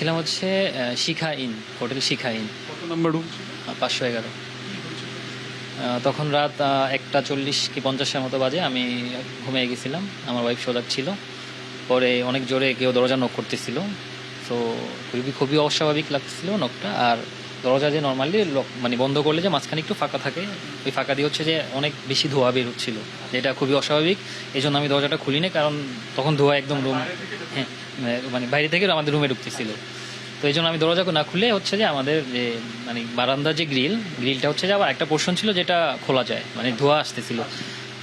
ছিলাম হচ্ছে শিখা in, hotel Shikha in. কত নম্বর রুম? 511। তখন রাত 1:40 কি 50-এর মতো বাজে। আমি ঘুমিয়ে গেছিলাম, আমার ওয়াইফ সজাগ ছিল। পরে অনেক জোরে কেউ দরজা নক করতেছিল, তো খুবই অস্বাভাবিক লাগতেছিল নকটা। আর দরজা যে নর্মালি মানে বন্ধ করলে যে মাঝখানে একটু ফাঁকা থাকে, ওই ফাঁকা দিয়ে হচ্ছে যে অনেক বেশি ধোঁয়া বের হচ্ছিল, যেটা খুবই অস্বাভাবিক। এই জন্য আমি দরজাটা খুলিনি, কারণ তখন ধোঁয়া একদম রুম, হ্যাঁ, মানে বাইরে থেকে আমাদের রুমে ঢুকতেছিল। তো এই জন্য আমি দরজা না খুলে হচ্ছে যে আমাদের যে মানে বারান্দার যে গ্রিলটা হচ্ছে যে আবার একটা পোর্শন ছিল যেটা খোলা যায়, মানে ধোঁয়া আসতেছিল।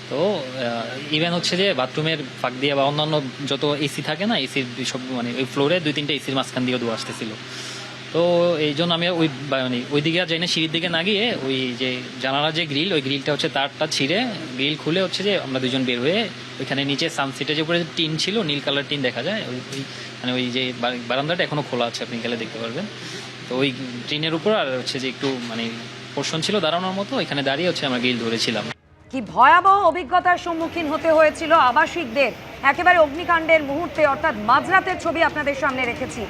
তো ইভেন হচ্ছে যে বাথরুমের ফাঁক দিয়ে বা অন্যান্য যত এসি থাকে না, এসির সব মানে ওই ফ্লোরে 2-3টা এসির মাঝখান দিয়েও ধোঁয়া আসতেছিল। তো এই জন্য আমি মানে ওই দিকে আর যাই না, সিঁড়ির দিকে না গিয়ে ওই যে জানালার যে গ্রিল, ওই গ্রিলটা হচ্ছে তারটা ছিঁড়ে গ্রিল খুলে হচ্ছে যে আমরা দুজন বের হয়ে ওইখানে নিচে সানসেটের যে উপরে টিন ছিল, নীল কালার টিন দেখা যায়, ওই মানে ওই যে বারান্দাটা এখনো খোলা আছে, আপনি গেলে দেখতে পারবেন। তো ওই টিনের উপর আর হচ্ছে যে একটু মানে পোর্শন ছিল দাঁড়ানোর মতো, ওইখানে দাঁড়িয়ে হচ্ছে আমরা গ্রিল ধরেছিলাম। কি ভয়াবহ অভিজ্ঞতার সম্মুখীন হতে হয়েছিল আবাসিকদের একেবারে অগ্নিকাণ্ডের মুহূর্তে, অর্থাৎ মাঝরাতের ছবি আপনাদের সামনে রেখেছি।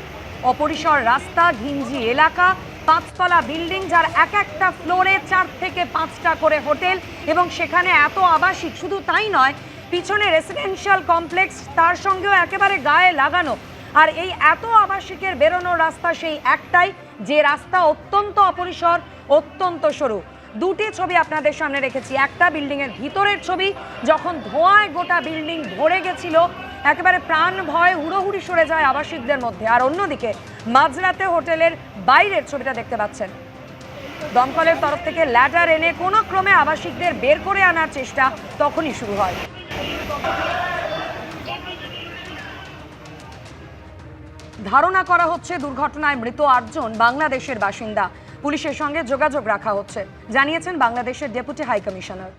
অপরিসর রাস্তা, ঘিঞ্জি এলাকা, 5তলা বিল্ডিং, যার এক একটা ফ্লোরে 4 থেকে 5টা করে হোটেল, এবং সেখানে এত আবাসিক। শুধু তাই নয়, পিছনে রেসিডেন্সিয়াল কমপ্লেক্স, তার সঙ্গেও একেবারে গায়ে লাগানো। আর এই এত আবাসিকের বেরোনোর রাস্তা সেই একটাই, যে রাস্তা অত্যন্ত অপরিসর, অত্যন্ত সরু। দুটি ছবি আপনাদের সামনে রেখেছি। একটা বিল্ডিংয়ের ভিতরের ছবি, যখন ধোঁয়ায় গোটা বিল্ডিং ভরে গেছিল, একেবারে প্রাণ ভয় হুড়োহুড়ি সরে যায় আবাসিকদের মধ্যে। আর অন্যদিকে মাঝরাতে হোটেলের বাইরের ছবিটা দেখতে পাচ্ছেন। দমকলের তরফ থেকে ল্যাডার এনে কোনো ক্রমে আবাসিকদের বের করে আনার চেষ্টা তখনই শুরু হয়। ধারণা করা হচ্ছে দুর্ঘটনায় মৃত 8 জন বাংলাদেশের বাসিন্দা। পুলিশের সঙ্গে যোগাযোগ রাখা হচ্ছে, জানিয়েছেন বাংলাদেশের ডেপুটি হাই কমিশনার।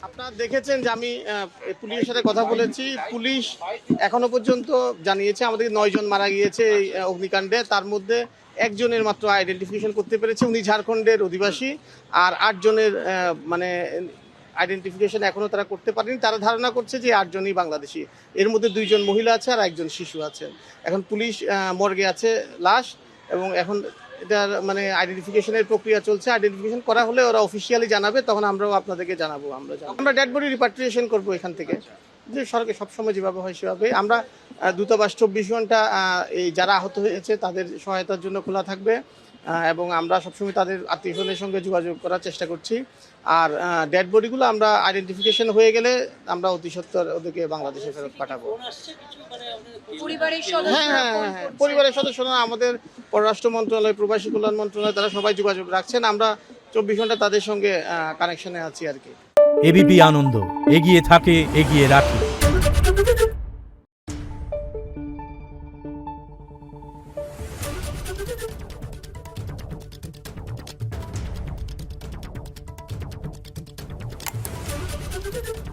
আপনারা দেখেছেন যে আমি পুলিশের সাথে কথা বলেছি। পুলিশ এখনো পর্যন্ত জানিয়েছে আমাদের 9 জন মারা গিয়েছে এই অগ্নিকাণ্ডে। তার মধ্যে একজনের মাত্র আইডেন্টিফিকেশন করতে পেরেছে, উনি ঝাড়খণ্ডের অধিবাসী। আর 8 জনের মানে আইডেন্টিফিকেশন এখনো তারা করতে পারেনি। তারা ধারণা করছে যে 8 জনই বাংলাদেশি। এর মধ্যে 2 জন মহিলা আছে আর 1 জন শিশু আছে। এখন পুলিশ মর্গে আছে লাশ, এবং এখন এটার মানে আইডেন্টিফিকেশনের প্রক্রিয়া চলছে। আইডেন্টিফিকেশন করা হলে ওরা অফিসিয়ালি জানাবে, তখন আমরাও আপনাদেরকে জানাবো। আমরা ডেড বডি রিপাট্রিয়েশন করবো এখান থেকে, যে সরকার সবসময় যেভাবে হয় সেভাবে। আমরা দূতাবাস 24 ঘন্টা এই যারা আহত হয়েছে তাদের সহায়তার জন্য খোলা থাকবে, এবং আমরা সবসময় তাদের আত্মীয়স্বজনের সঙ্গে যোগাযোগ করার চেষ্টা করছি। আর ডেড বডিগুলো আমরা আইডেন্টিফিকেশন হয়ে গেলে আমরা অতি সত্বর ওদেরকে বাংলাদেশে ফেরত পাঠাবো। হ্যাঁ, পরিবারের সদস্যরা আমাদের পররাষ্ট্র মন্ত্রণালয়, প্রবাসী কল্যাণ মন্ত্রণালয়, তারা সবাই যোগাযোগ রাখছেন। আমরা 24 ঘন্টা তাদের সঙ্গে কানেকশনে আছি আর কি। এবিপি আনন্দ, এগিয়ে থাকে, এগিয়ে রাখে। Thank you.